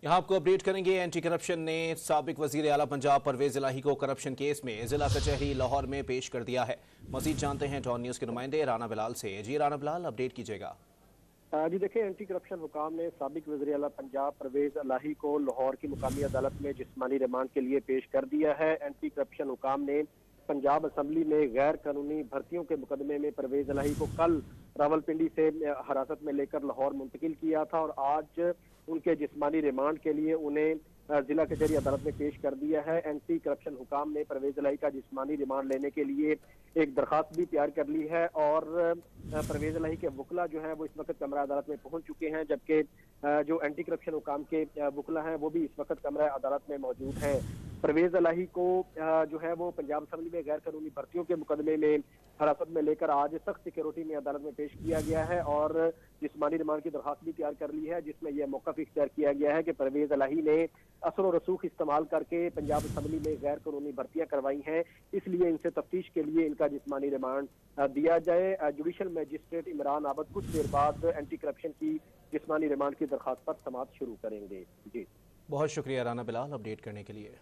यहाँ आपको अपडेट करेंगे। एंटी करप्शन ने साबिक वजीर आला पंजाब परवेज इलाही को करप्शन केस में जिला कचहरी लाहौर में पेश कर दिया है। मजीद जानते हैं डॉन न्यूज के नुमाइंदे राना बिलाल से। जी राना बिलाल, अपडेट कीजिएगा। जी देखिए, एंटी करप्शन हुकाम ने साबिक वज़ीर आला पंजाब परवेज इलाही को लाहौर की मुकामी अदालत में जिस्मानी रिमांड के लिए पेश कर दिया है। एंटी करप्शन हुकाम ने पंजाब असम्बली में गैर कानूनी भर्तियों के मुकदमे में परवेज इलाही को कल रावलपिंडी से हिरासत में लेकर लाहौर मुंतकिल किया था और आज उनके जिस्मानी रिमांड के लिए उन्हें जिला कचहरी अदालत में पेश कर दिया है। एंटी करप्शन हुकाम ने परवेज इलाही का जिस्मानी रिमांड लेने के लिए एक दरखास्त भी तैयार कर ली है और परवेज इलाही के वकला जो है वो इस वक्त कमरा अदालत में पहुंच चुके हैं, जबकि जो एंटी करप्शन हुकाम के वकला हैं वो भी इस वक्त कमरा अदालत में मौजूद हैं। परवेज इलाही को जो है वो पंजाब असम्बली में गैर कानूनी भर्तियों के मुकदमे में हिरासत में लेकर आज सख्त सिक्योरिटी में अदालत में पेश किया गया है और जिस्मानी रिमांड की दरखास्त भी तैयार कर ली है, जिसमें यह मौक़िफ़ इख्तियार किया गया है कि परवेज इलाही ने असर और रसूख इस्तेमाल करके पंजाब असम्बली में गैर कानूनी भर्तियां करवाई हैं, इसलिए इनसे तफ्तीश के लिए इनका जिस्मानी रिमांड दिया जाए। जुडिशल मजिस्ट्रेट इमरान आबद कुछ देर बाद एंटी करप्शन की जिस्मानी रिमांड की दरखास्त पर समाअत शुरू करेंगे। जी बहुत शुक्रिया राना बिलाल अपडेट करने के लिए।